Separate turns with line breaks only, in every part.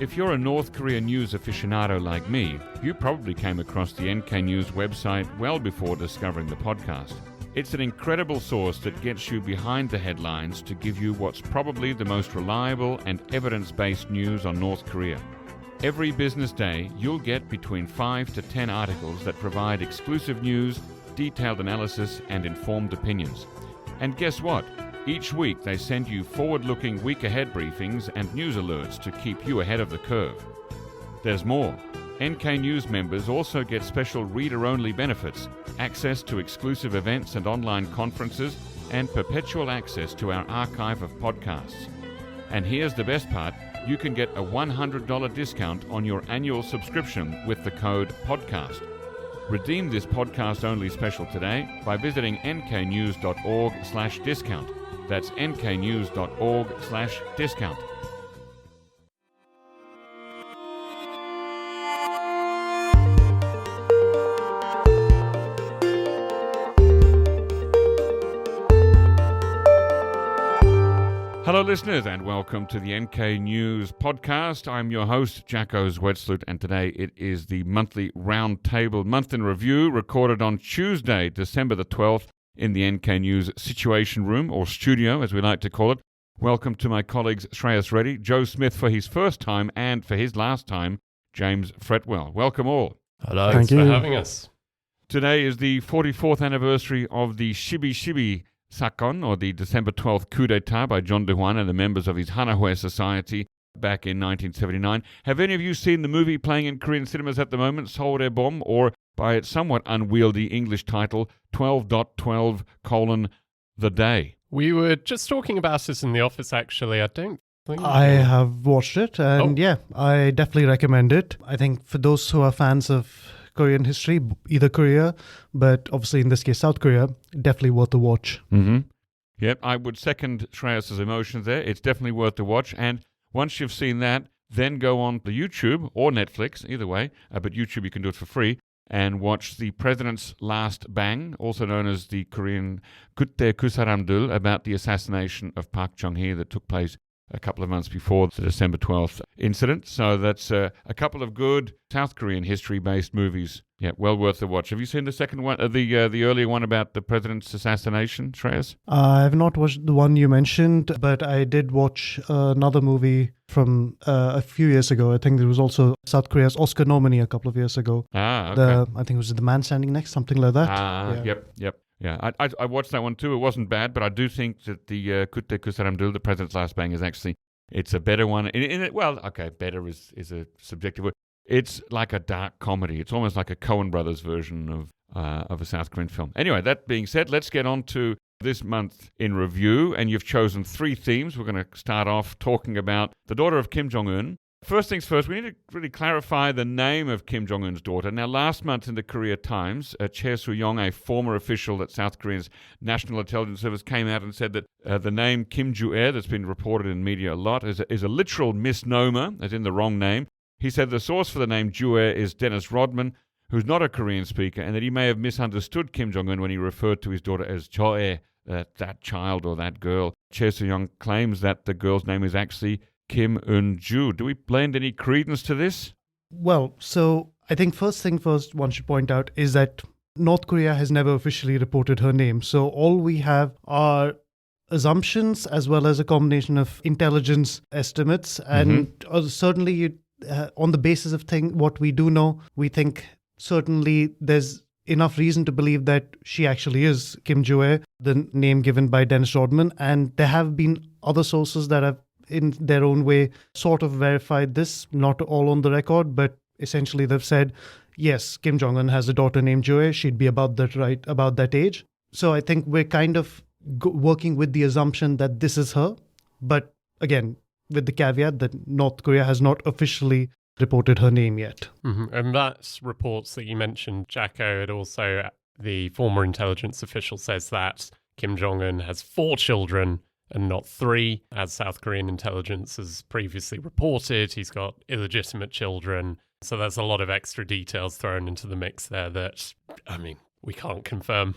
If you're a North Korean news aficionado like me, you probably came across the NK News website well before discovering the podcast. It's an incredible source that gets you behind the headlines to give you what's probably the most reliable and evidence-based news on North Korea. Every business day, you'll get between 5 to 10 articles that provide exclusive news, detailed analysis, and informed opinions. And guess what? Each week they send you forward-looking week-ahead briefings and news alerts to keep you ahead of the curve. There's more. NK News members also get special reader-only benefits, access to exclusive events and online conferences, and perpetual access to our archive of podcasts. And here's the best part, you can get a $100 discount on your annual subscription with the code PODCAST. Redeem this podcast-only special today by visiting nknews.org/discount. That's nknews.org/discount. Hello listeners and welcome to the NK News podcast. I'm your host, Jacko Zwetsloot, and today it is the monthly roundtable month in review recorded on Tuesday, December the 12th in the NK News Situation Room, or studio as we like to call it. Welcome to my colleagues Shreyas Reddy, Joe Smith for his first time, and for his last time, James Fretwell. Welcome all.
Hello, thanks for having us.
Today is the 44th anniversary of the Shibi Shibi Sakon, or the December 12th coup d'etat by Jongun and the members of his Hanahue Society back in 1979. Have any of you seen the movie playing in Korean cinemas at the moment, Seouldae Bom, or by its somewhat unwieldy English title, 12.12:The Day?
We were just talking about it in the office, actually.
I have watched it, and I definitely recommend it. I think for those who are fans of Korean history, either Korea, but obviously in this case South Korea, definitely worth a watch.
Mm-hmm. Yep, I would second Shreyas' emotions there. It's definitely worth a watch, and once you've seen that, then go on to YouTube or Netflix, either way, but YouTube you can do it for free, and watch The President's Last Bang, also known as the Korean Kutte Kusaramdul, about the assassination of Park Chung-hee that took place a couple of months before the December 12th incident. So that's a couple of good South Korean history-based movies. Yeah, well worth the watch. Have you seen the second one, the earlier one about the president's assassination, Shreyas?
I have not watched the one you mentioned, but I did watch another movie from a few years ago. I think there was also South Korea's Oscar nominee a couple of years ago.
Okay.
I think it was The Man Standing Next, something like that.
Yep. Yeah, I watched that one too. It wasn't bad, but I do think that the Kutte Kusaramdul, the President's Last Bang, is actually, it's a better one. Better is a subjective word. It's like a dark comedy. It's almost like a Coen Brothers version of a South Korean film. Anyway, that being said, let's get on to this month in review, and you've chosen 3 themes. We're going to start off talking about the daughter of Kim Jong Un. First things first, we need to really clarify the name of Kim Jong Un's daughter. Now, last month in the Korea Times, Choi Soo-young, a former official at South Korea's National Intelligence Service, came out and said that the name Kim Ju-ae, that's been reported in media a lot, is a literal misnomer, as in the wrong name. He said the source for the name Ju-ae is Dennis Rodman, who's not a Korean speaker, and that he may have misunderstood Kim Jong Un when he referred to his daughter as Choe, that child or that girl. Choi Soo-young claims that the girl's name is actually Kim Un-ju. Do we lend any credence to this?
Well, so I think first thing first, one should point out is that North Korea has never officially reported her name. So all we have are assumptions as well as a combination of intelligence estimates. And certainly on the basis of what we do know, we think certainly there's enough reason to believe that she actually is Kim Ju-ae, the name given by Dennis Rodman. And there have been other sources that have in their own way sort of verified this, not all on the record, but essentially they've said, yes, Kim Jong-un has a daughter named Ju-ae, she'd be about that age. So I think we're kind of working with the assumption that this is her, but again, with the caveat that North Korea has not officially reported her name yet.
Mm-hmm. And that's reports that you mentioned, Jacko, and also the former intelligence official says that Kim Jong-un has 4 children and not 3, as South Korean intelligence has previously reported. He's got illegitimate children. So there's a lot of extra details thrown into the mix there that, we can't confirm.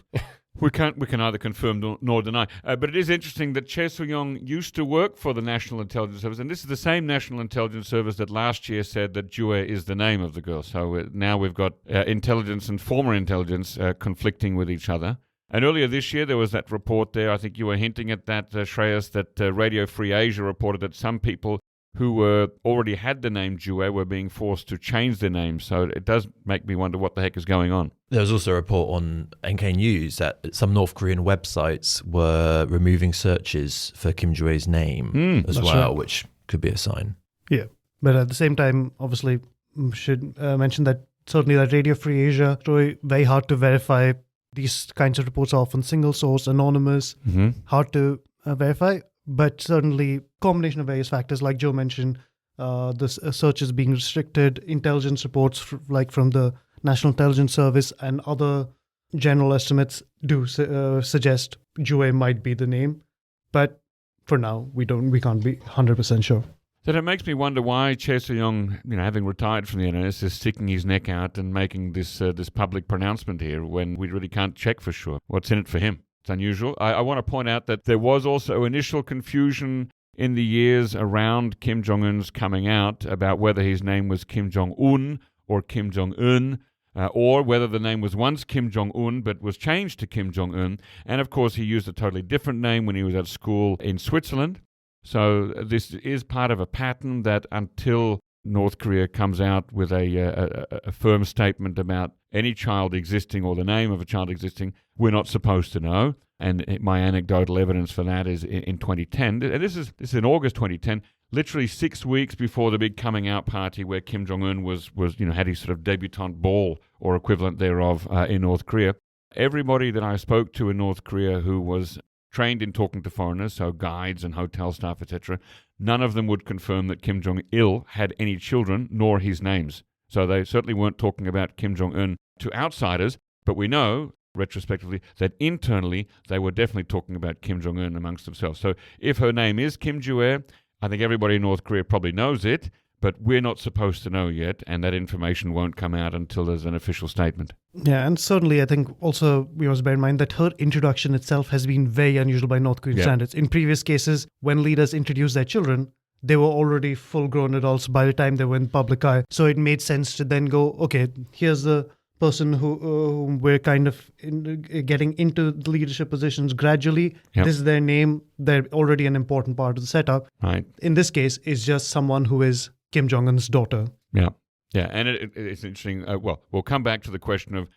We can neither confirm nor deny. But it is interesting that Choi Soo-young used to work for the National Intelligence Service, and this is the same National Intelligence Service that last year said that Jue is the name of the girl. So now we've got intelligence and former intelligence conflicting with each other. And earlier this year, there was that report there, I think you were hinting at that, Shreyas, that Radio Free Asia reported that some people who already had the name Jue were being forced to change their name. So it does make me wonder what the heck is going on.
There was also a report on NK News that some North Korean websites were removing searches for Kim Jue's name as well,
right.
which could be a sign.
Yeah. But at the same time, obviously, should mention that certainly that Radio Free Asia story, very hard to verify. These kinds of reports are often single source, anonymous, hard to verify. But certainly, combination of various factors, like Joe mentioned, the searches being restricted, intelligence reports like from the National Intelligence Service and other general estimates do suggest Jue might be the name. But for now, we can't be 100% sure.
So that makes me wonder why Choi Soo-young, having retired from the NS, is sticking his neck out and making this public pronouncement here when we really can't check for sure. What's in it for him? It's unusual. I want to point out that there was also initial confusion in the years around Kim Jong Un's coming out about whether his name was Kim Jong Un or Kim Jong Un, or whether the name was once Kim Jong Un but was changed to Kim Jong Un. And of course, he used a totally different name when he was at school in Switzerland. So this is part of a pattern that until North Korea comes out with a firm statement about any child existing or the name of a child existing, we're not supposed to know. And my anecdotal evidence for that is in 2010. This is in August 2010, literally 6 weeks before the big coming out party where Kim Jong Un was had his sort of debutante ball or equivalent thereof in North Korea. Everybody that I spoke to in North Korea who was trained in talking to foreigners, so guides and hotel staff, etc., none of them would confirm that Kim Jong-il had any children, nor his names. So they certainly weren't talking about Kim Jong-un to outsiders, but we know, retrospectively, that internally they were definitely talking about Kim Jong-un amongst themselves. So if her name is Kim Jue, I think everybody in North Korea probably knows it, but we're not supposed to know yet, and that information won't come out until there's an official statement.
Yeah, and certainly I think also we must bear in mind that her introduction itself has been very unusual by North Korean standards. In previous cases, when leaders introduced their children, they were already full-grown adults by the time they were in public eye. So it made sense to then go, okay, here's the person who we're kind of getting into the leadership positions gradually.
Yep.
This is their name. They're already an important part of the setup.
Right.
In this case, it's just someone who is Kim Jong-un's daughter.
Yeah. Yeah, and it's interesting. We'll come back to the question of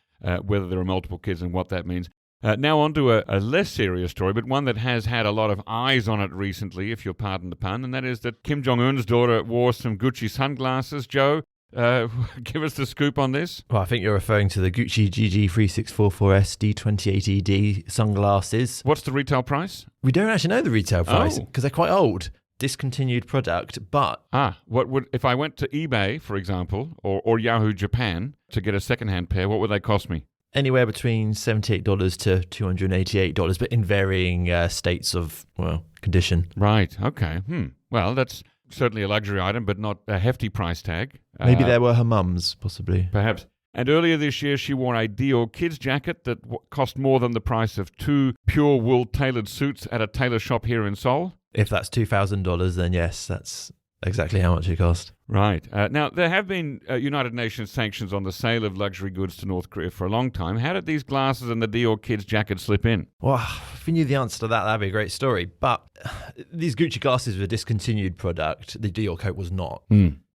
whether there are multiple kids and what that means. Now on to a less serious story, but one that has had a lot of eyes on it recently, if you'll pardon the pun, and that is that Kim Jong-un's daughter wore some Gucci sunglasses. Joe, give us the scoop on this.
Well, I think you're referring to the Gucci GG3644S D28ED sunglasses.
What's the retail price?
We don't actually know the retail price because they're quite old. Discontinued product, but...
what would, if I went to eBay, for example, or Yahoo Japan to get a second-hand pair, what would they cost me?
Anywhere between $78 to $288, but in varying states of, condition.
Right, okay. Well, that's certainly a luxury item, but not a hefty price tag.
Maybe they were her mum's, possibly.
Perhaps. And earlier this year, she wore a Dior kids jacket that cost more than the price of 2 pure wool tailored suits at a tailor shop here in Seoul.
If that's $2,000, then yes, that's exactly how much it cost.
Right. Now, there have been United Nations sanctions on the sale of luxury goods to North Korea for a long time. How did these glasses and the Dior kids jacket slip in?
Well, if you knew the answer to that, that'd be a great story. But these Gucci glasses were a discontinued product. The Dior coat was not.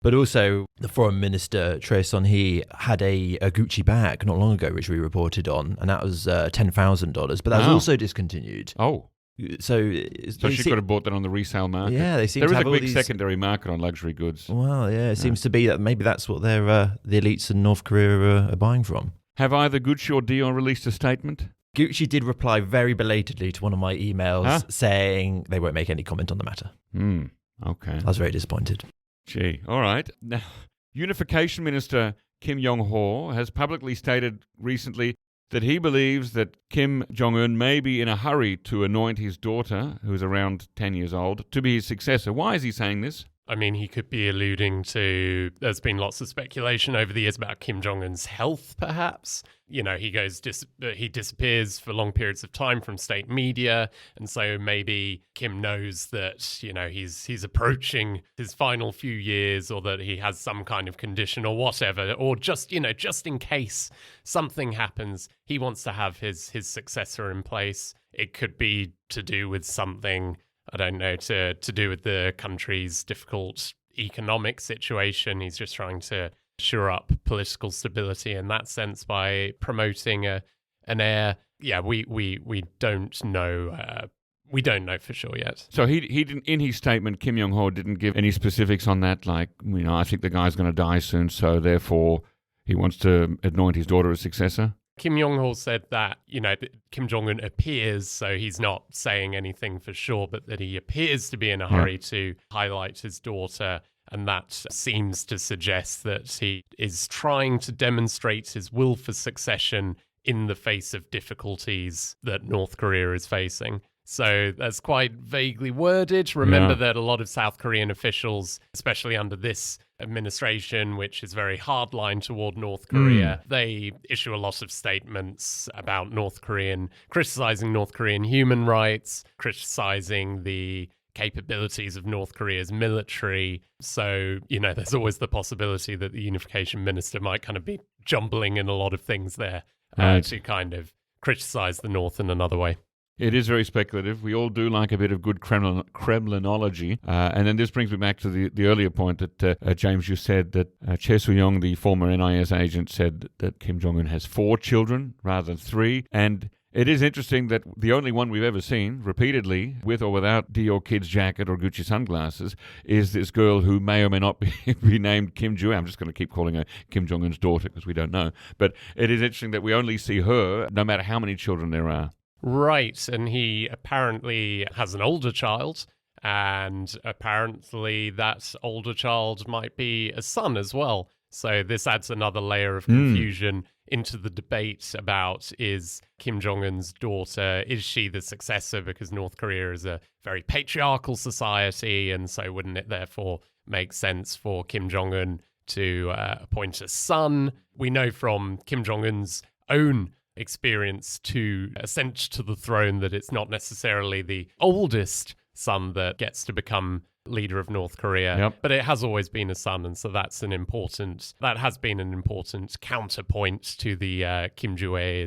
But also, the foreign minister, Choi Son-hee, had a Gucci bag not long ago, which we reported on, and that was $10,000. But that was also discontinued.
Oh.
So
she could have bought that on the resale market.
Yeah, they seem
to
have
a big secondary market on luxury goods.
Well, yeah, it seems to be that maybe that's what the elites in North Korea are buying from.
Have either Gucci or Dior released a statement?
Gucci did reply very belatedly to one of my emails saying they won't make any comment on the matter.
Okay.
I was very disappointed.
Gee, all right. Now, Unification Minister Kim Yong-ho has publicly stated recently that he believes that Kim Jong-un may be in a hurry to anoint his daughter, who's around 10 years old, to be his successor. Why is he saying this?
I mean, he could be alluding to, there's been lots of speculation over the years about Kim Jong-un's health, perhaps. You know, he disappears for long periods of time from state media. And so maybe Kim knows that, you know, he's approaching his final few years, or that he has some kind of condition or whatever, or just, you know, just in case something happens, he wants to have his successor in place. It could be to do with something, I don't know, to do with the country's difficult economic situation. He's just trying to shore up political stability in that sense by promoting an heir. Yeah, we don't know. We don't know for sure yet.
So he didn't, in his statement, Kim Jong-ho didn't give any specifics on that, like, you know, I think the guy's going to die soon, so therefore he wants to anoint his daughter as successor.
Kim Jong-ho said that, you know, Kim Jong-un appears, so he's not saying anything for sure, but that he appears to be in a hurry to highlight his daughter. And that seems to suggest that he is trying to demonstrate his will for succession in the face of difficulties that North Korea is facing. So that's quite vaguely worded. Remember that a lot of South Korean officials, especially under this administration, which is very hardline toward North Korea, they issue a lot of statements about criticizing North Korean human rights, criticizing the capabilities of North Korea's military. So, you know, there's always the possibility that the unification minister might kind of be jumbling in a lot of things there to kind of criticize the North in another way.
It is very speculative. We all do like a bit of good Kremlinology. And then this brings me back to the earlier point that, James, you said that Choi Soo-young, the former NIS agent, said that Kim Jong-un has 4 children rather than 3. And it is interesting that the only one we've ever seen, repeatedly, with or without Dior Kid's jacket or Gucci sunglasses, is this girl who may or may not be named Kim Joo. I'm just going to keep calling her Kim Jong-un's daughter because we don't know. But it is interesting that we only see her, no matter how many children there are.
Right, and he apparently has an older child, and apparently that older child might be a son as well. So this adds another layer of confusion into the debate about, is Kim Jong-un's daughter, is she the successor? Because North Korea is a very patriarchal society, and so wouldn't it therefore make sense for Kim Jong-un to appoint a son? We know from Kim Jong-un's own experience to ascent to the throne that it's not necessarily the oldest son that gets to become leader of North Korea, but it has always been a son, and so that has been an important counterpoint to the Kim Joo-ae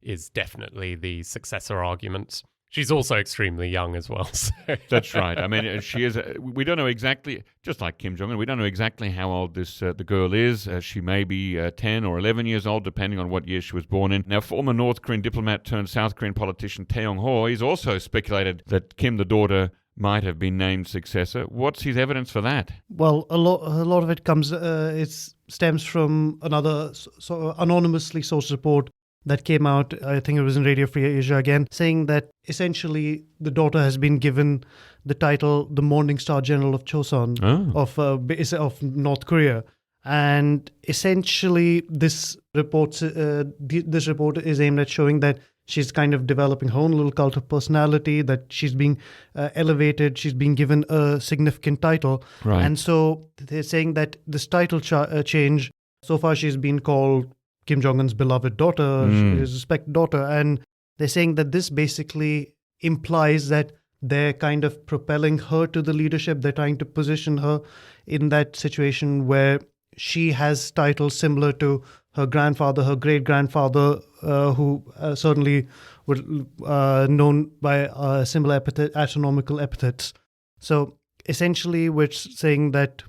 is definitely the successor argument. She's also extremely young as well. So.
That's right. I mean, she is. We don't know exactly, just like Kim Jong-un, we don't know exactly how old the girl is. She may be 10 or 11 years old, depending on what year she was born in. Now, former North Korean diplomat turned South Korean politician Tae Yong-ho, he's also speculated that Kim, the daughter, might have been named successor. What's his evidence for that?
Well, a lot of it stems from another anonymously sourced report that came out, I think it was in Radio Free Asia again, saying that essentially the daughter has been given the title the Morning Star General of Chosun of North Korea. And essentially this report is aimed at showing that she's kind of developing her own little cult of personality, that she's being elevated, she's being given a significant title.
Right.
And so they're saying that this title change, so far she's been called Kim Jong-un's beloved daughter, his respected daughter, and they're saying that this basically implies that they're kind of propelling her to the leadership. They're trying to position her in that situation where she has titles similar to her grandfather, her great-grandfather, who certainly were known by similar astronomical epithets. So essentially, we're saying that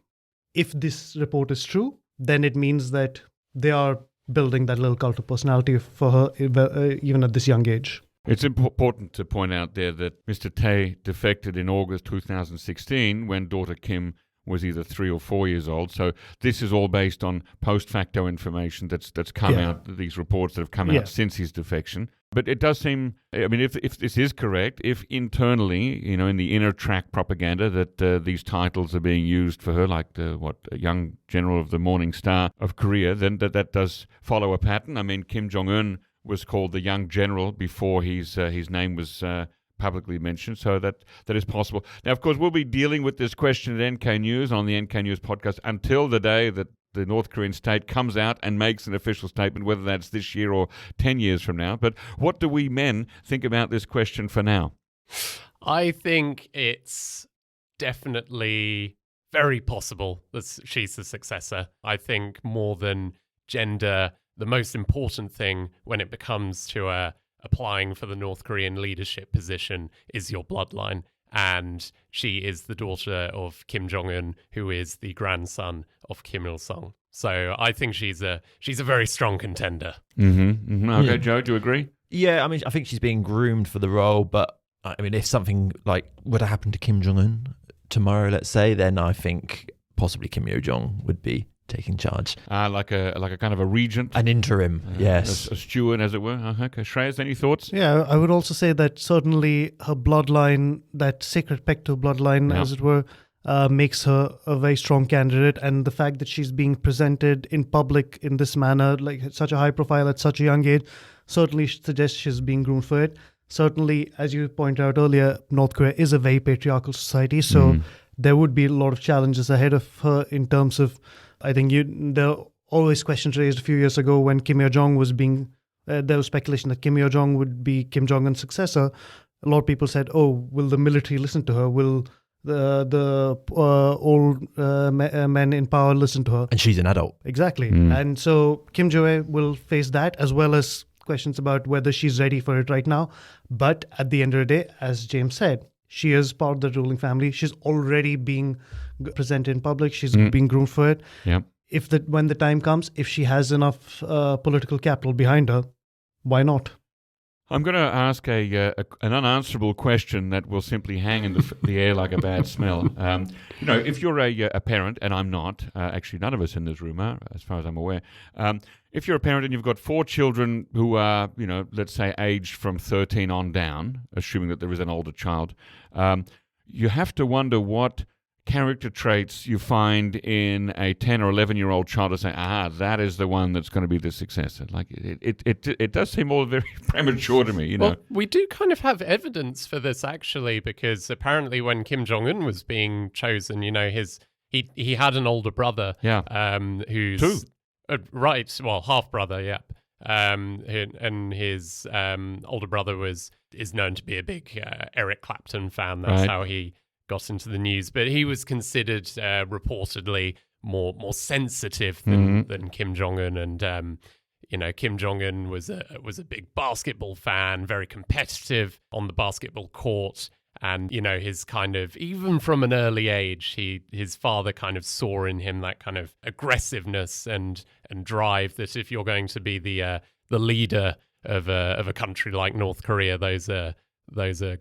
if this report is true, then it means that they are building that little cult of personality for her, even at this young age.
It's important to point out there that Mr. Tae defected in August 2016 when daughter Kim was either 3 or 4 years old. So this is all based on post-facto information that's come out, these reports that have come out since his defection. But it does seem, I mean, if this is correct, if internally, you know, in the inner track propaganda that these titles are being used for her, like a young general of the Morning Star of Korea, then that does follow a pattern. I mean, Kim Jong Un was called the young general before his name was publicly mentioned, so that is possible. Now, of course, we'll be dealing with this question at NK News on the NK News podcast until the day that the North Korean state comes out and makes an official statement, whether that's this year or 10 years from now. But what do we men think about this question for now?
I think it's definitely very possible that she's the successor. I think more than gender, the most important thing when it comes to applying for the North Korean leadership position is your bloodline. And she is the daughter of Kim Jong Un, who is the grandson of Kim Il Sung. So I think she's a very strong contender.
Okay, Joe, do you agree?
Yeah, I mean, I think she's being groomed for the role, but I mean, if something like were to happen to Kim Jong Un tomorrow, let's say, then I think possibly Kim Yo Jong would be taking charge.
Like a kind of a regent,
an interim, yes,
a steward, as it were. Okay, Shreyas, any thoughts?
Yeah, I would also say that certainly her bloodline, that sacred Pecto bloodline, as it were, makes her a very strong candidate. And the fact that she's being presented in public in this manner, like such a high profile at such a young age, certainly suggests she's being groomed for it. Certainly, as you pointed out earlier, North Korea is a very patriarchal society, so there would be a lot of challenges ahead of her in terms of, I think there are always questions raised a few years ago when Kim Yo-jong was being, there was speculation that Kim Yo-jong would be Kim Jong-un's successor. A lot of people said, oh, will the military listen to her? Will the old men in power listen to her?
And she's an adult.
Exactly. And so Kim Jo-ae will face that, as well as questions about whether she's ready for it right now. But at the end of the day, as James said, she is part of the ruling family. She's already being presented in public. She's being groomed for it.
Yeah.
When the time comes, if she has enough political capital behind her, why not?
I'm going to ask an unanswerable question that will simply hang in the air like a bad smell. If you're a parent, and I'm not, actually none of us in this room are, as far as I'm aware. If you're a parent and you've got 4 children who are, let's say aged from 13 on down, assuming that there is an older child, you have to wonder what character traits you find in a 10 or 11-year-old child to say, that is the one that's going to be the successor. Like it does seem all very premature to me,
Well, we do kind of have evidence for this actually, because apparently when Kim Jong Un was being chosen, he had an older brother, who's
2.
Right, well, half brother, yeah. And his older brother is known to be a big Eric Clapton fan. That's how he got into the news, but he was considered reportedly more sensitive than Kim Jong Un, and Kim Jong Un was a big basketball fan, very competitive on the basketball court, and his kind of, even from an early age, his father kind of saw in him that kind of aggressiveness and drive that if you're going to be the leader of a country like North Korea, those are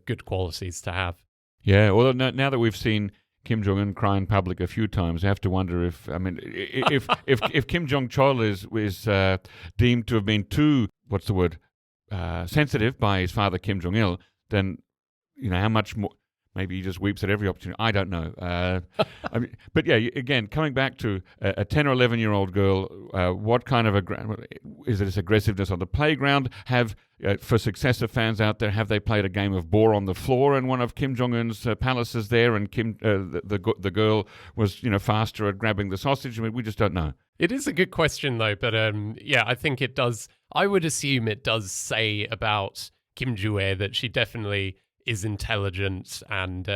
good qualities to have.
Yeah, well, now that we've seen Kim Jong Un cry in public a few times, I have to wonder if Kim Jong Chol is deemed to have been too sensitive by his father Kim Jong Il, then how much more. Maybe he just weeps at every opportunity. I don't know. But yeah, again, coming back to a 10 or 11-year-old girl, what kind of is it this aggressiveness on the playground? For successor fans out there, have they played a game of bore on the floor in one of Kim Jong-un's palaces there, and the girl was faster at grabbing the sausage? I mean, we just don't know.
It is a good question though, but I think it does. I would assume it does say about Kim Joo-ae that she definitely is intelligent and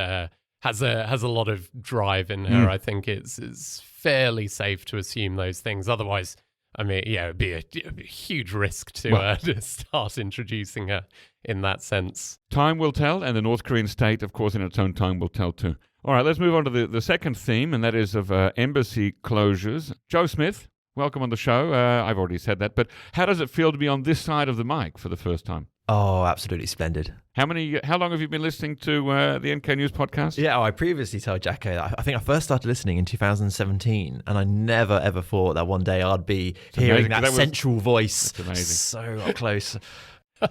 has a lot of drive in her. I think it's fairly safe to assume those things. Otherwise, I mean, it'd be a huge risk to start introducing her in that sense.
Time will tell, and the North Korean state, of course, in its own time will tell too. All right, let's move on to the second theme, and that is of embassy closures. Joe Smith, welcome on the show. I've already said that, but how does it feel to be on this side of the mic for the first time?
Oh, absolutely splendid.
How long have you been listening to the NK News podcast?
Yeah, I previously told Jacko that I think I first started listening in 2017, and I never ever thought that one day I'd be hearing that central voice
That's amazing.
so up close.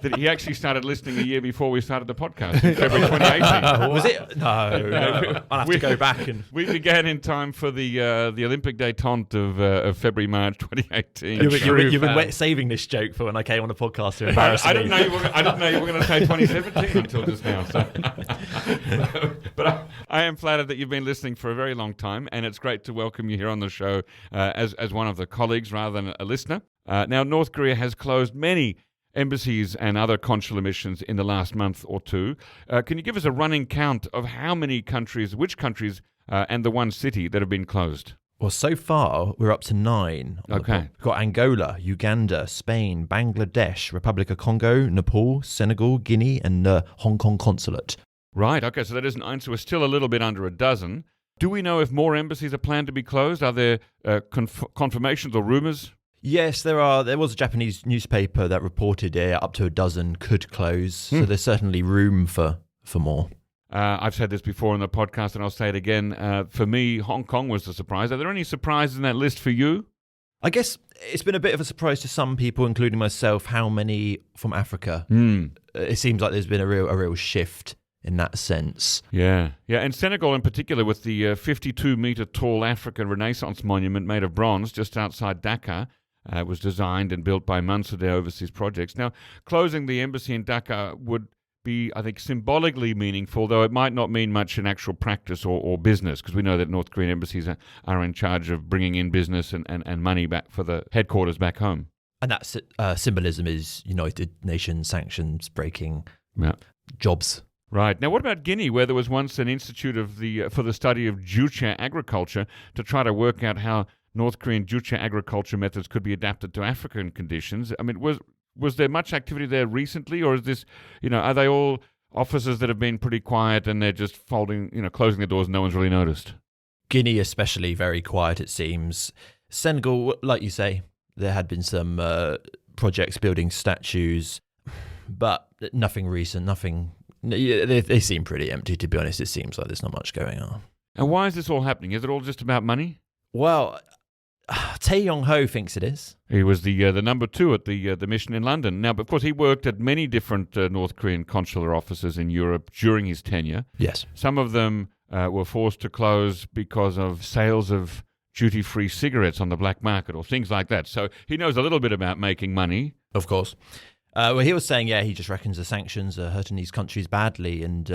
that he actually started listening a year before we started the podcast in February 2018.
Was it? No. I'll have to go back and.
We began in time for the Olympic détente of Februay, March 2018.
You've been saving this joke for when I came on the podcast to embarrass
I
me.
didn't know you were going to say 2017 until just now. So. But I am flattered that you've been listening for a very long time, and it's great to welcome you here on the show as one of the colleagues rather than a listener. Now, North Korea has closed many embassies and other consular missions in the last month or two. Can you give us a running count of how many countries, which countries, and the one city that have been closed?
Well, so far, we're up to 9.
Okay.
We've got Angola, Uganda, Spain, Bangladesh, Republic of Congo, Nepal, Senegal, Guinea, and the Hong Kong consulate.
Right, okay, so that is 9, so we're still a little bit under a dozen. Do we know if more embassies are planned to be closed? Are there confirmations or rumours?
Yes, there are. There was a Japanese newspaper that reported up to a dozen could close, so there's certainly room for more.
I've said this before in the podcast, and I'll say it again. For me, Hong Kong was the surprise. Are there any surprises in that list for you?
I guess it's been a bit of a surprise to some people, including myself, how many from Africa. It seems like there's been a real shift in that sense.
Yeah, and Senegal in particular, with the 52-metre tall African Renaissance monument made of bronze just outside Dakar. It was designed and built by Mansour Overseas Projects. Now, closing the embassy in Dakar would be, I think, symbolically meaningful, though it might not mean much in actual practice or business, because we know that North Korean embassies are in charge of bringing in business and money back for the headquarters back home.
And that symbolism is United Nations sanctions breaking jobs.
Right. Now, what about Guinea, where there was once an institute for the study of juche agriculture to try to work out how North Korean juche agriculture methods could be adapted to African conditions? I mean, was there much activity there recently, or is this, are they all offices that have been pretty quiet and they're just closing the doors and no one's really noticed?
Guinea especially very quiet, it seems. Senegal, like you say, there had been some projects building statues, but nothing recent, nothing. They seem pretty empty, to be honest. It seems like there's not much going on.
And why is this all happening? Is it all just about money?
Well, Tae Yong-ho thinks it is.
He was the number 2 at the mission in London. Now, of course, he worked at many different North Korean consular offices in Europe during his tenure.
Yes.
Some of them were forced to close because of sales of duty-free cigarettes on the black market or things like that. So he knows a little bit about making money.
Of course. Well, he was saying, he just reckons the sanctions are hurting these countries badly, and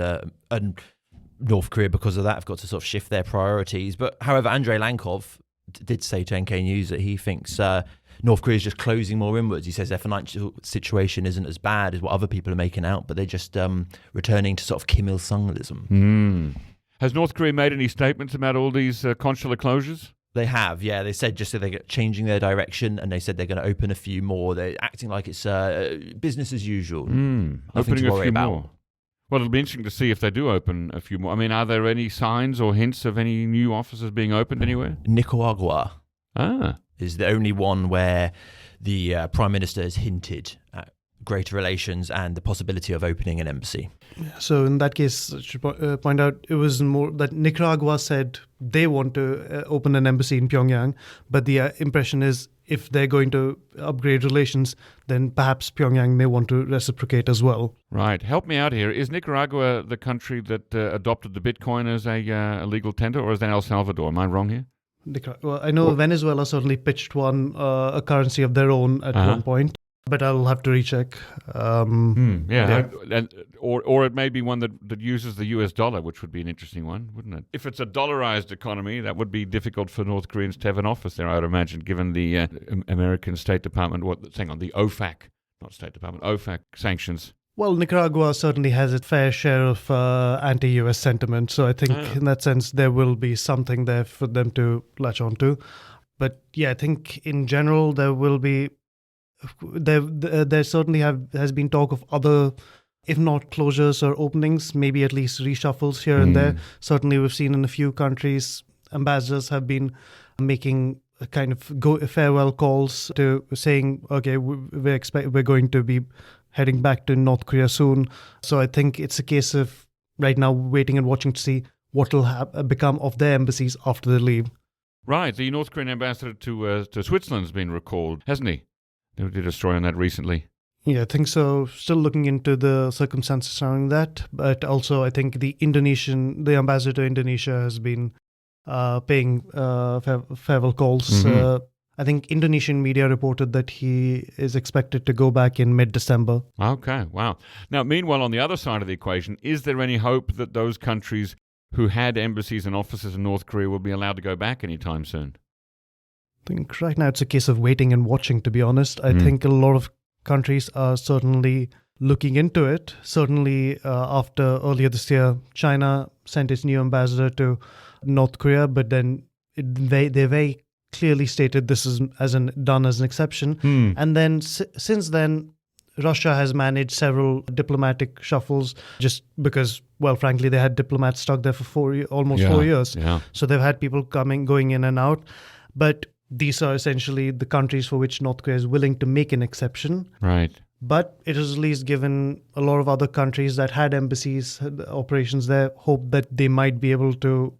North Korea, because of that, have got to sort of shift their priorities. But however, Andrei Lankov did say to NK News that he thinks North Korea is just closing more inwards. He says their financial situation isn't as bad as what other people are making out, but they're just returning to sort of Kim Il-sunglism.
Has North Korea made any statements about all these consular closures?
They have, yeah. They said just that they're changing their direction, and they said they're going to open a few more. They're acting like it's business as usual. Nothing
Opening
to worry
a few
about.
more. Well, it'll be interesting to see if they do open a few more. I mean, are there any signs or hints of any new offices being opened anywhere?
Nicaragua
Ah.
is the only one where the Prime Minister has hinted at greater relations and the possibility of opening an embassy.
So in that case, I should point out it was more that Nicaragua said they want to open an embassy in Pyongyang, but the impression is if they're going to upgrade relations, then perhaps Pyongyang may want to reciprocate as well.
Right. Help me out here. Is Nicaragua the country that adopted the Bitcoin as a legal tender, or is that El Salvador? Am I wrong here?
Well, I know Venezuela certainly pitched a currency of their own at one point, but I'll have to recheck.
Or it may be one that uses the US dollar, which would be an interesting one, wouldn't it? If it's a dollarized economy, that would be difficult for North Koreans to have an office there, I would imagine, given the American State Department, the OFAC, not State Department, OFAC sanctions.
Well, Nicaragua certainly has its fair share of anti-US sentiment, so I think in that sense there will be something there for them to latch onto. But yeah, I think in general there will be there certainly has been talk of other, if not closures or openings, maybe at least reshuffles here and there. Certainly we've seen in a few countries ambassadors have been making a kind of farewell calls to saying, okay, we're going to be heading back to North Korea soon. So I think it's a case of right now waiting and watching to see what will become of their embassies after they leave.
Right, the North Korean ambassador to Switzerland has been recalled, hasn't he? They did a story on that recently.
Yeah, I think so. Still looking into the circumstances surrounding that, but also I think the ambassador to Indonesia has been paying farewell calls.
Mhm.
I think Indonesian media reported that he is expected to go back in mid-December.
Okay, wow. Now, meanwhile, on the other side of the equation, is there any hope that those countries who had embassies and offices in North Korea will be allowed to go back anytime soon?
I think right now it's a case of waiting and watching, to be honest. I think a lot of countries are certainly looking into it. Certainly after earlier this year, China sent its new ambassador to North Korea, but then they very clearly stated this is done as an exception. And then since then, Russia has managed several diplomatic shuffles just because, well, frankly, they had diplomats stuck there for almost 4 years.
Yeah.
So they've had people going in and out. But these are essentially the countries for which North Korea is willing to make an exception.
Right.
But it has at least given a lot of other countries that had embassies, had operations there, hope that they might be able to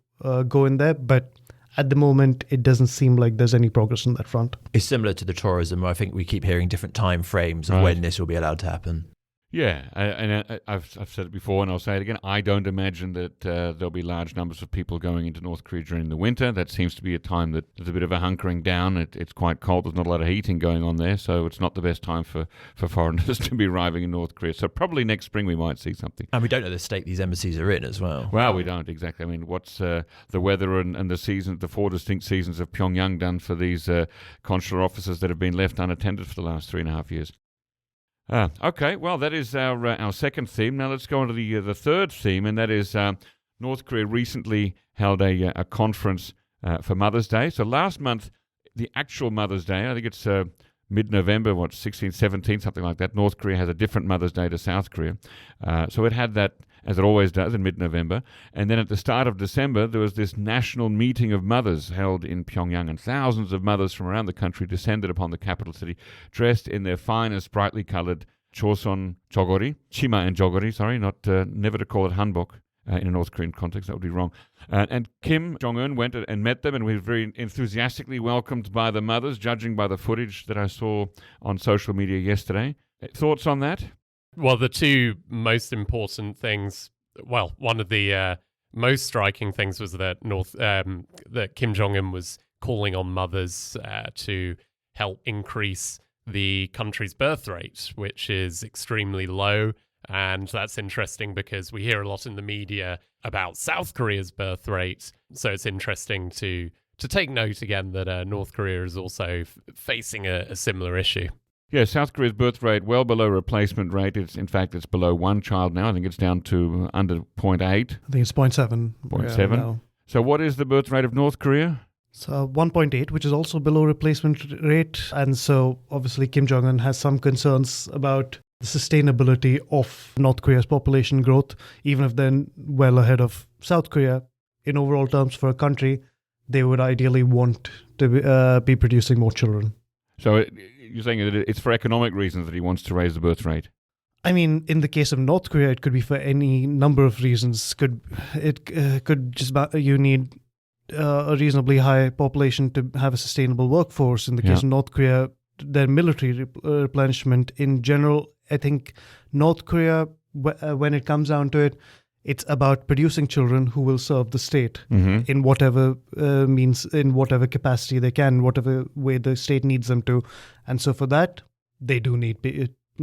go in there. But at the moment, it doesn't seem like there's any progress on that front.
It's similar to the tourism. I think we keep hearing different time frames of when this will be allowed to happen.
Yeah, and I've said it before and I'll say it again. I don't imagine that there'll be large numbers of people going into North Korea during the winter. That seems to be a time that there's a bit of a hunkering down. It's quite cold. There's not a lot of heating going on there, so it's not the best time for foreigners to be arriving in North Korea. So probably next spring we might see something.
And we don't know the state these embassies are in as well.
Well, we don't exactly. I mean, what's the weather and the 4 distinct seasons of Pyongyang done for these consular officers that have been left unattended for the last 3.5 years? Okay, well, that is our second theme. Now let's go on to the third theme, and that is North Korea recently held a conference for Mother's Day. So last month, the actual Mother's Day, I think it's mid-November, 16th, 17th, something like that. North Korea has a different Mother's Day to South Korea. So it had that, as it always does, in mid-November. And then at the start of December, there was this national meeting of mothers held in Pyongyang, and thousands of mothers from around the country descended upon the capital city, dressed in their finest, brightly colored chima and jogori, never to call it hanbok in a North Korean context, that would be wrong. And Kim Jong Un went and met them and was very enthusiastically welcomed by the mothers, judging by the footage that I saw on social media yesterday. Thoughts on that?
Well, the two most important things, one of the most striking things was that that Kim Jong Un was calling on mothers to help increase the country's birth rate, which is extremely low. And that's interesting because we hear a lot in the media about South Korea's birth rate. So it's interesting to take note again that North Korea is also facing a similar issue.
Yeah, South Korea's birth rate well below replacement rate. It's below one child now. I think it's down to under 0.8.
I think it's 0.7.
0.7.
Now.
So what is the birth rate of North Korea?
So 1.8, which is also below replacement rate. And so obviously Kim Jong-un has some concerns about the sustainability of North Korea's population growth, even if they're well ahead of South Korea. In overall terms for a country, they would ideally want to be producing more children.
So you're saying that it's for economic reasons that he wants to raise the birth rate?
I mean, in the case of North Korea, it could be for any number of reasons. You need a reasonably high population to have a sustainable workforce. In the case of North Korea, their military replenishment in general, I think North Korea, when it comes down to it, it's about producing children who will serve the state in whatever means, in whatever capacity they can, whatever way the state needs them to. And so for that, they do need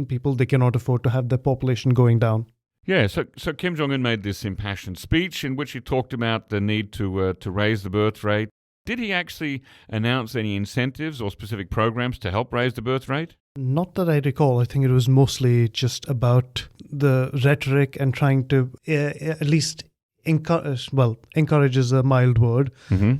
people. They cannot afford to have their population going down.
Yeah, so Kim Jong-un made this impassioned speech in which he talked about the need to raise the birth rate. Did he actually announce any incentives or specific programs to help raise the birth rate?
Not that I recall. I think it was mostly just about the rhetoric and trying to at least encourage is a mild word,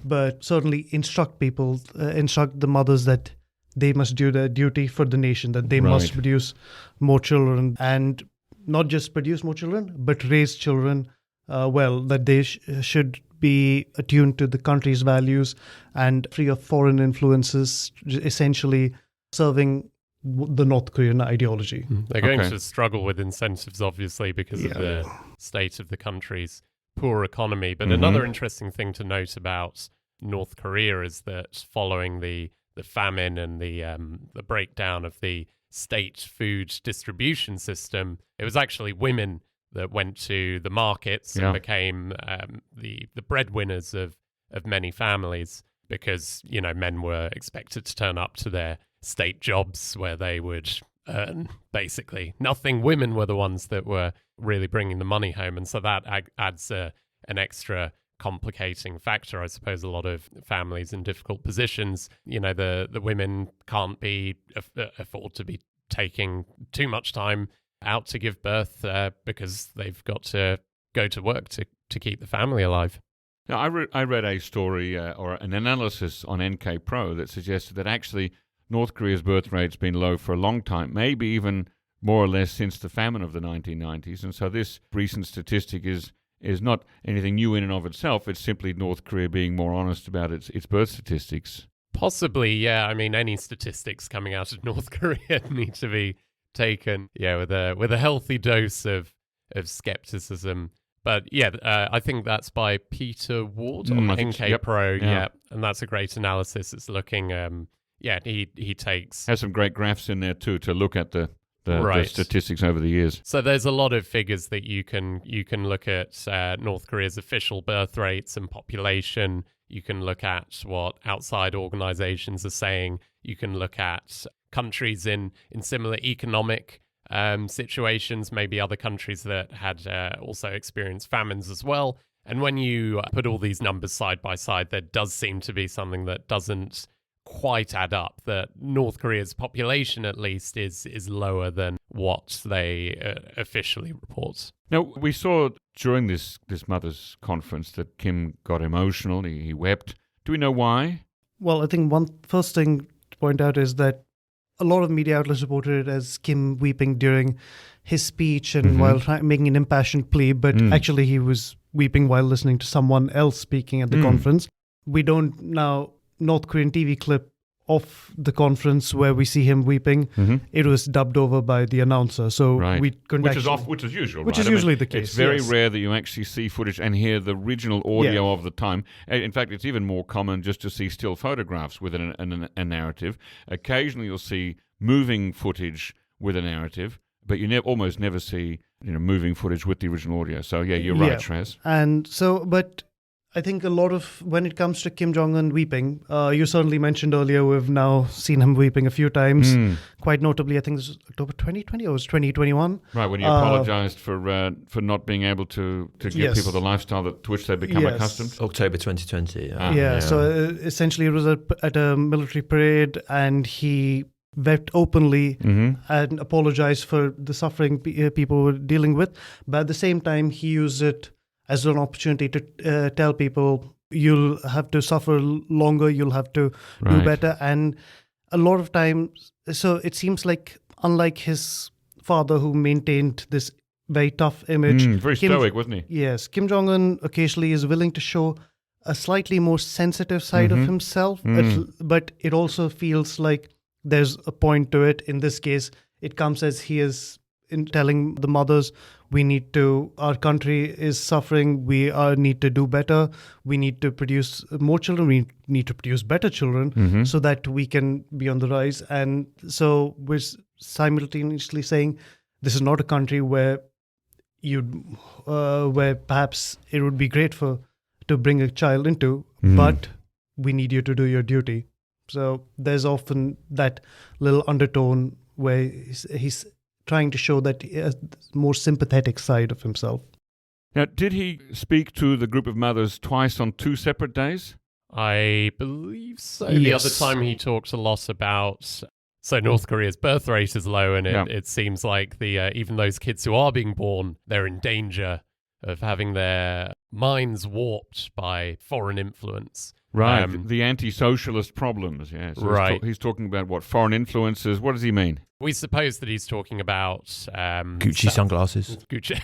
but certainly instruct the mothers that they must do their duty for the nation, that they must produce more children, and not just produce more children, but raise children that they should be attuned to the country's values and free of foreign influences, essentially serving the North Korean ideology.
They're going to struggle with incentives, obviously, because of the state of the country's poor economy. But another interesting thing to note about North Korea is that following the famine and the breakdown of the state food distribution system, it was actually women that went to the markets and became the breadwinners of many families, because, you know, men were expected to turn up to their state jobs where they would earn basically nothing. Women were the ones that were really bringing the money home. And so that adds an extra complicating factor. I suppose a lot of families in difficult positions, you know, the women can't afford to be taking too much time out to give birth because they've got to go to work to keep the family alive.
Now, I read a story or an analysis on NK Pro that suggested that actually North Korea's birth rate's been low for a long time, maybe even more or less since the famine of the 1990s. And so this recent statistic is not anything new in and of itself. It's simply North Korea being more honest about its birth statistics.
Possibly, yeah. I mean, any statistics coming out of North Korea need to be taken, with a healthy dose of skepticism. But yeah, I think that's by Peter Ward on NK Pro. Yeah, and that's a great analysis. It's looking, he
has some great graphs in there too to look at the statistics over the years.
So there's a lot of figures that you can look at North Korea's official birth rates and population. You can look at what outside organizations are saying. You can look at countries in similar economic situations, maybe other countries that had also experienced famines as well. And when you put all these numbers side by side, there does seem to be something that doesn't quite add up, that North Korea's population at least is lower than what they officially report.
Now, we saw during this mother's conference that Kim got emotional, he wept. Do we know why?
Well, I think one first thing to point out is that a lot of media outlets reported it as Kim weeping during his speech and while making an impassioned plea, but actually he was weeping while listening to someone else speaking at the conference. We don't now North Korean TV clip of the conference where we see him weeping. It was dubbed over by the announcer, so we couldn't
which is usual.
Which is usually the case.
It's very rare that you actually see footage and hear the original audio of the time. In fact, it's even more common just to see still photographs with a narrative. Occasionally, you'll see moving footage with a narrative, but you almost never see moving footage with the original audio. So you're right, Trez.
And so, but I think a lot of, when it comes to Kim Jong Un weeping, you certainly mentioned earlier, we've now seen him weeping a few times. Quite notably, I think this was October 2020 or was 2021.
Right, when he apologized for not being able to give people the lifestyle to which they've become accustomed.
October 2020.
So essentially it was at a military parade, and he wept openly and apologized for the suffering people were dealing with. But at the same time, he used it as an opportunity to tell people, you'll have to suffer longer, you'll have to do better. And a lot of times, so it seems like, unlike his father who maintained this very tough image.
Very stoic, wasn't he?
Yes. Kim Jong Un occasionally is willing to show a slightly more sensitive side of himself, but it also feels like there's a point to it. In this case, it comes as he is in telling the mothers, our country is suffering, we need to do better, we need to produce more children, we need to produce better children so that we can be on the rise. And so we're simultaneously saying this is not a country where where perhaps it would be great to bring a child into, but we need you to do your duty. So there's often that little undertone where he's trying to show that more sympathetic side of himself.
Now, did he speak to the group of mothers twice on 2 separate days?
I believe so.
Yes.
The other time he talked a lot about, so North Korea's birth rate is low, and it seems like even those kids who are being born, they're in danger of having their minds warped by foreign influence.
Right, the anti-socialist problems, So he's talking about what, foreign influences? What does he mean?
We suppose that he's talking about
Gucci sunglasses.
Gucci.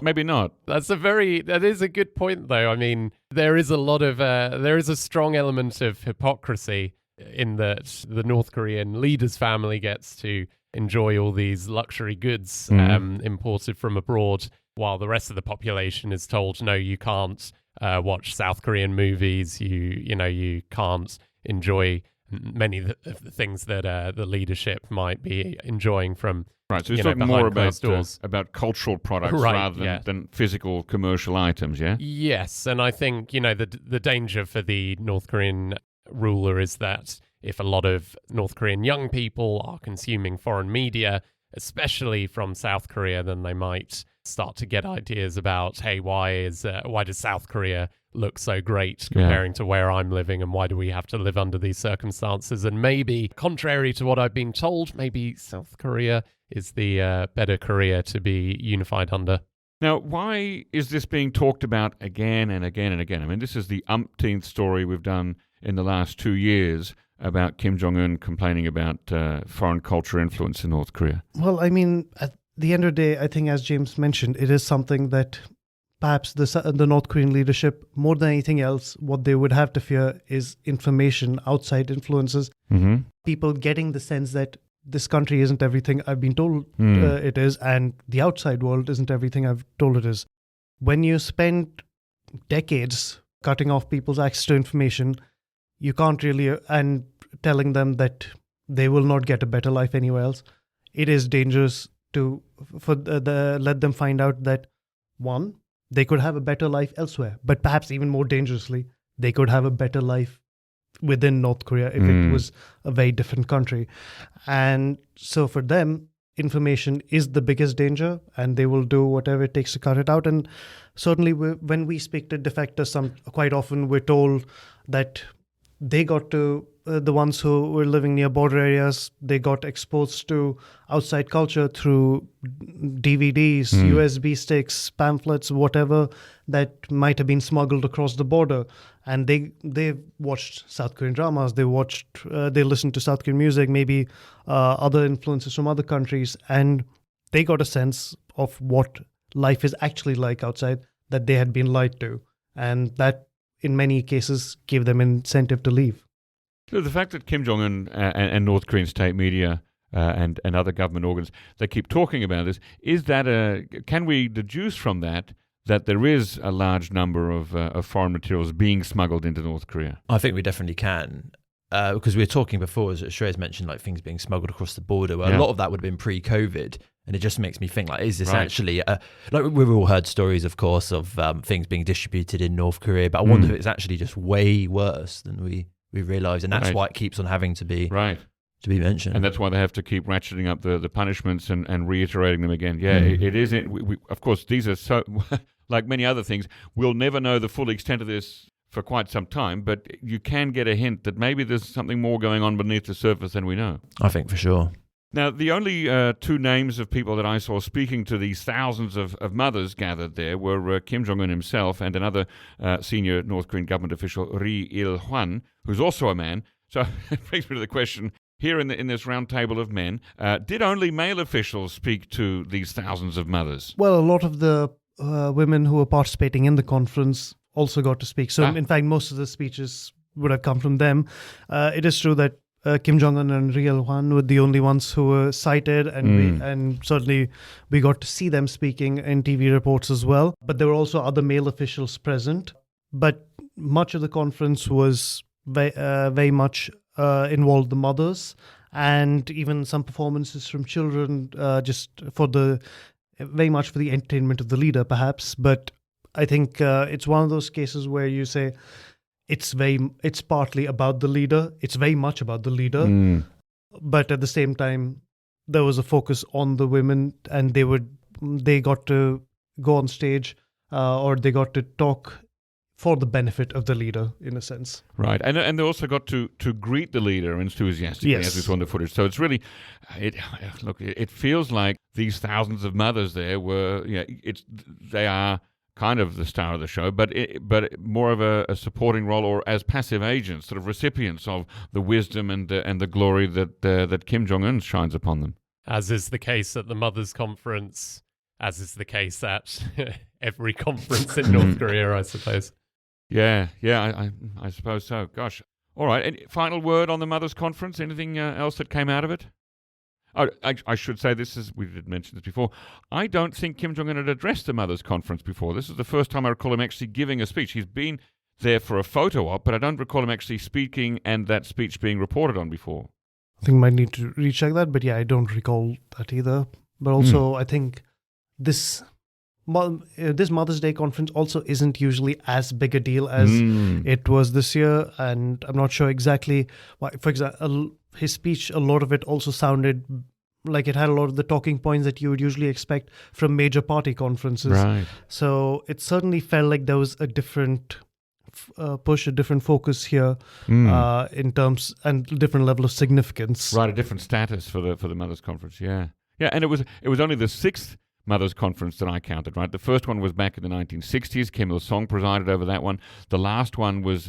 Maybe not.
That is a good point, though. I mean, there is a strong element of hypocrisy in that the North Korean leader's family gets to enjoy all these luxury goods imported from abroad, while the rest of the population is told, no, you can't watch South Korean movies, you can't enjoy many of the things that the leadership might be enjoying from.
Right, so he's talking more about cultural products rather than physical commercial items, yeah?
Yes, and I think, the danger for the North Korean ruler is that if a lot of North Korean young people are consuming foreign media, especially from South Korea, then they might start to get ideas about, hey, why does South Korea look so great comparing to where I'm living, and why do we have to live under these circumstances? And maybe, contrary to what I've been told, maybe South Korea is the better Korea to be unified under.
Now, why is this being talked about again and again and again? I mean, this is the umpteenth story we've done in the last 2 years about Kim Jong Un complaining about foreign culture influence in North Korea.
Well, I mean, at the end of the day, I think, as James mentioned, it is something that perhaps the North Korean leadership, more than anything else, what they would have to fear is information, outside influences, people getting the sense that this country isn't everything I've been told it is, and the outside world isn't everything I've told it is. When you spend decades cutting off people's access to information, you can't really, and telling them that they will not get a better life anywhere else, it is dangerous to let them find out that, one, they could have a better life elsewhere, but perhaps even more dangerously, they could have a better life within North Korea if it was a very different country. And so for them, information is the biggest danger, and they will do whatever it takes to cut it out. And certainly when we speak to defectors, quite often we're told that they got to, the ones who were living near border areas, they got exposed to outside culture through DVDs, USB sticks, pamphlets, whatever that might have been smuggled across the border. And they watched South Korean dramas, they listened to South Korean music, maybe other influences from other countries, and they got a sense of what life is actually like outside that they had been lied to. And that, in many cases, gave them incentive to leave.
So the fact that Kim Jong Un and North Korean state media and other government organs, they keep talking about this, can we deduce from that there is a large number of foreign materials being smuggled into North Korea?
I think we definitely can. Because we were talking before, as Shreyas mentioned, like things being smuggled across the border. Well, a lot of that would have been pre-COVID. And it just makes me think, like, is this actually, like we've all heard stories, of course, of things being distributed in North Korea, but I wonder if it's actually just way worse than we realise. And that's why it keeps on having to be mentioned.
And that's why they have to keep ratcheting up the punishments and reiterating them again. Yeah, it is. Of course, these are so, like many other things, we'll never know the full extent of this for quite some time, but you can get a hint that maybe there's something more going on beneath the surface than we know.
I think for sure.
Now, the only two names of people that I saw speaking to these thousands of mothers gathered there were Kim Jong Un himself and another senior North Korean government official, Ri Il-hwan, who's also a man. So it brings me to the question, here in this round table of men, did only male officials speak to these thousands of mothers?
Well, a lot of the women who were participating in the conference also got to speak. So, in fact, most of the speeches would have come from them. It is true that Kim Jong-un and Ri Il-hwan were the only ones who were cited, and certainly we got to see them speaking in TV reports as well. But there were also other male officials present. But much of the conference was very much involved the mothers, and even some performances from children, just very much for the entertainment of the leader, perhaps. But I think it's one of those cases where you say, it's partly about the leader. It's very much about the leader, but at the same time, there was a focus on the women, and they got to go on stage, or they got to talk for the benefit of the leader, in a sense.
Right, and they also got to greet the leader enthusiastically, as we saw in the footage. So it's really, it feels like these thousands of mothers there they are kind of the star of the show, but more of a supporting role, or as passive agents, sort of recipients of the wisdom and the glory that Kim Jong Un shines upon them.
As is the case at the Mothers' Conference, as is the case at every conference in North Korea, I suppose.
Yeah, I suppose so. Gosh. All right, any final word on the Mothers' Conference? Anything else that came out of it? Oh, I should say we did mention this before, I don't think Kim Jong-un had addressed the Mothers' Conference before. This is the first time I recall him actually giving a speech. He's been there for a photo op, but I don't recall him actually speaking and that speech being reported on before.
I think might need to recheck that, but yeah, I don't recall that either. But also, I think this Mother's Day conference also isn't usually as big a deal as it was this year, and I'm not sure exactly why. For example, his speech, a lot of it also sounded like it had a lot of the talking points that you would usually expect from major party conferences.
Right.
So it certainly felt like there was a different push, a different focus here in terms and different level of significance.
Right, a different status for the Mothers Conference. Yeah, and it was only the 6th Mothers Conference that I counted. Right, the first one was back in the 1960s. Kim Il Sung presided over that one. The last one was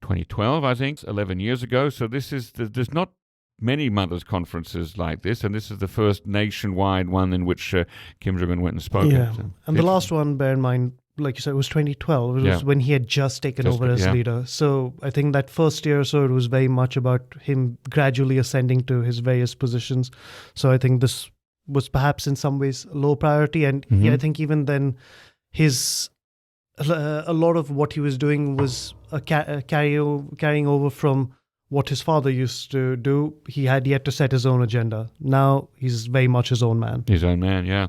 2012, I think, 11 years ago. So there's not many Mothers Conferences like this, and this is the first nationwide one in which Kim Jong Un went and spoke.
Yeah,
So,
and the last one, bear in mind, like you said, it was 2012. It was when he had just taken over as leader. So I think that first year or so, it was very much about him gradually ascending to his various positions. So I think this was perhaps in some ways low priority. And I think even then, a lot of what he was doing was carrying over from what his father used to do. He had yet to set his own agenda. Now he's very much his own man.
His own man, yeah.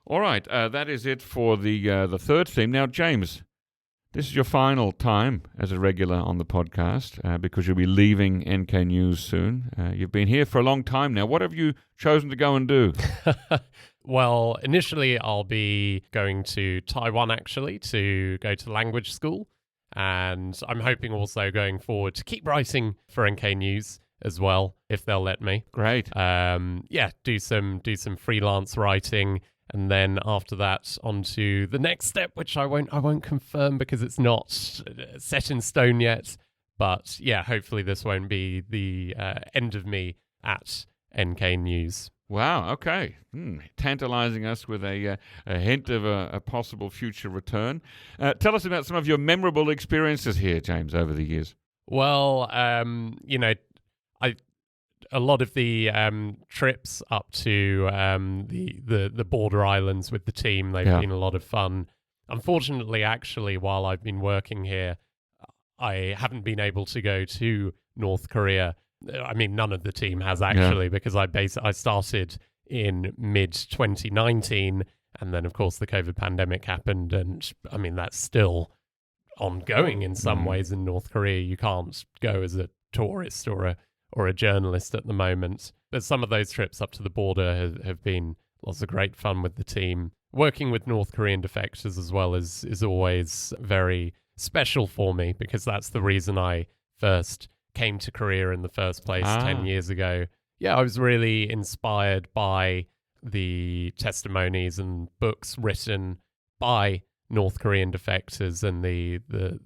All right, that is it for the third theme. Now, James, this is your final time as a regular on the podcast because you'll be leaving NK News soon. You've been here for a long time now. What have you chosen to go and do?
Well, initially I'll be going to Taiwan, actually, to go to language school. And I'm hoping also going forward to keep writing for NK News as well, if they'll let me.
Great.
Do some freelance writing. And then after that, on to the next step, which I won't confirm because it's not set in stone yet. But yeah, hopefully this won't be the end of me at NK News.
Wow, okay. Tantalizing us with a hint of a possible future return. Tell us about some of your memorable experiences here, James, over the years.
Well, a lot of the trips up to the border islands with the team, they've been a lot of fun. Unfortunately, actually, while I've been working here, I haven't been able to go to North Korea. I mean, none of the team has actually, because I started in mid-2019, and then, of course, the COVID pandemic happened, and, I mean, that's still ongoing in some ways in North Korea. You can't go as a tourist or a journalist at the moment. But some of those trips up to the border have been lots of great fun with the team. Working with North Korean defectors as well is always very special for me, because that's the reason I first came to Korea in the first place 10 years ago. Yeah, I was really inspired by the testimonies and books written by North Korean defectors and the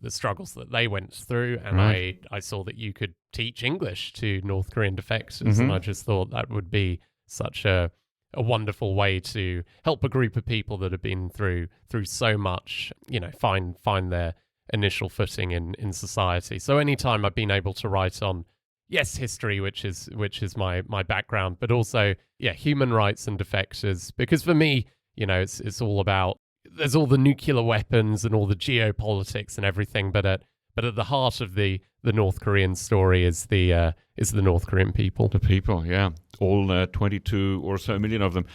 struggles that they went through. And I saw that you could teach English to North Korean defectors. And I just thought that would be such a wonderful way to help a group of people that have been through so much, find their initial footing in society. So anytime I've been able to write on, history, which is my background, but also, human rights and defectors, because for me, it's all about, there's all the nuclear weapons and all the geopolitics and everything, but at the heart of the North Korean story is the North Korean people.
The people, yeah. All 22 or so million of them.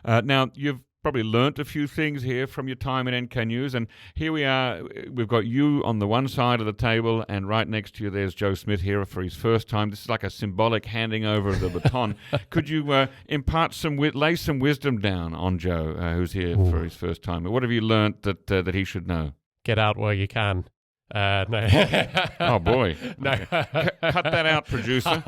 Now, you've probably learnt a few things here from your time at NK News, and here we are. We've got you on the one side of the table, and right next to you there's Joe Smith here for his first time. This is like a symbolic handing over of the baton. Could you impart lay some wisdom down on Joe, who's here for his first time? What have you learnt that he should know?
Get out where you can. No.
Oh boy.
No.
Cut that out, producer.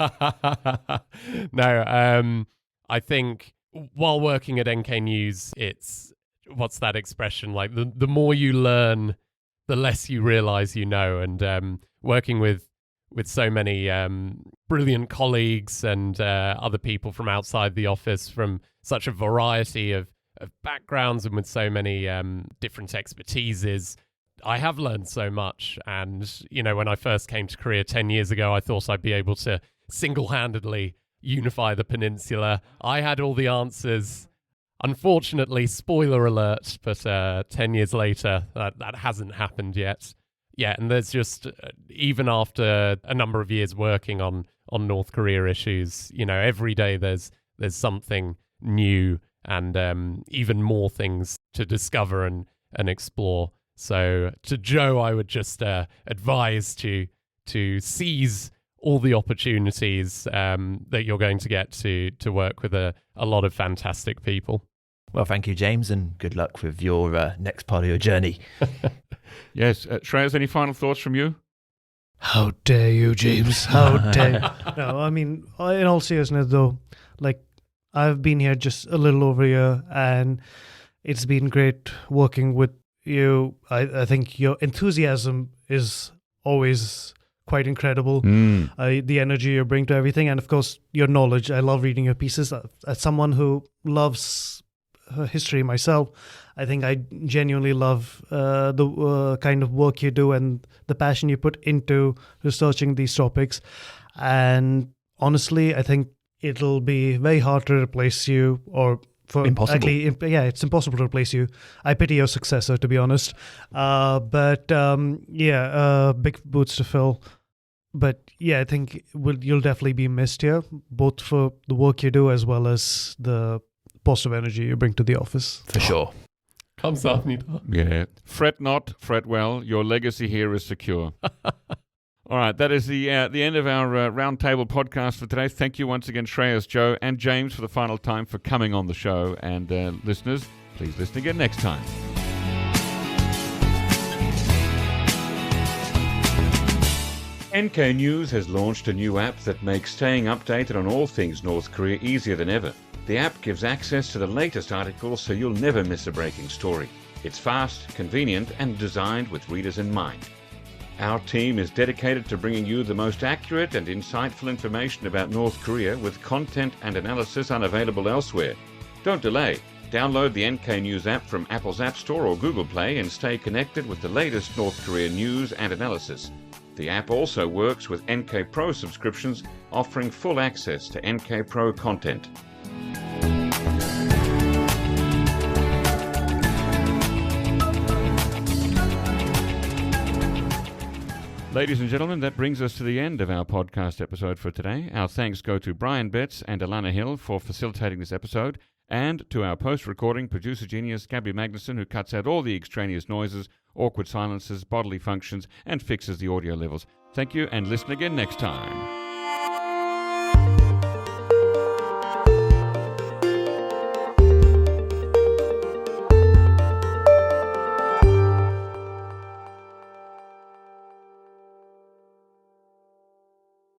No. I think while working at NK News, it's, what's that expression? Like the more you learn, the less you realize you know. And working with so many brilliant colleagues and other people from outside the office, from such a variety of backgrounds and with so many different expertises, I have learned so much. And, when I first came to Korea 10 years ago, I thought I'd be able to single-handedly unify the peninsula. I had all the answers. Unfortunately, spoiler alert, but 10 years later, that hasn't happened yet. Yeah, and there's just, even after a number of years working on North Korea issues, every day there's something new and even more things to discover and explore. So to Joe, I would just advise to seize all the opportunities that you're going to get to work with a lot of fantastic people.
Well, thank you, James, and good luck with your next part of your journey.
Yes. Shreyas, any final thoughts from you?
How dare you, James? How dare you? No, I mean, in all seriousness, though, like, I've been here just a little over a year, and it's been great working with you. I think your enthusiasm is always quite incredible. The energy you bring to everything, and of course, your knowledge. I love reading your pieces. As someone who loves history myself, I think I genuinely love the kind of work you do and the passion you put into researching these topics. And honestly, I think it'll be very hard to replace you, or
impossible.
Actually, it's impossible to replace you. I pity your successor, to be honest. Big boots to fill. But yeah, I think you'll definitely be missed here, both for the work you do as well as the positive energy you bring to the office.
For sure.
Comes up, Nita.
Yeah. Fret not, fret well. Your legacy here is secure. All right, that is the end of our Roundtable podcast for today. Thank you once again, Shreyas, Joe, and James, for the final time for coming on the show. And listeners, please listen again next time. NK News has launched a new app that makes staying updated on all things North Korea easier than ever. The app gives access to the latest articles so you'll never miss a breaking story. It's fast, convenient, and designed with readers in mind. Our team is dedicated to bringing you the most accurate and insightful information about North Korea with content and analysis unavailable elsewhere. Don't delay. Download the NK News app from Apple's App Store or Google Play and stay connected with the latest North Korea news and analysis. The app also works with NK Pro subscriptions, offering full access to NK Pro content. Ladies and gentlemen, that brings us to the end of our podcast episode for today. Our thanks go to Brian Betts and Alana Hill for facilitating this episode, and to our post-recording producer genius Gabby Magnuson, who cuts out all the extraneous noises, awkward silences, bodily functions, and fixes the audio levels. Thank you, and listen again next time.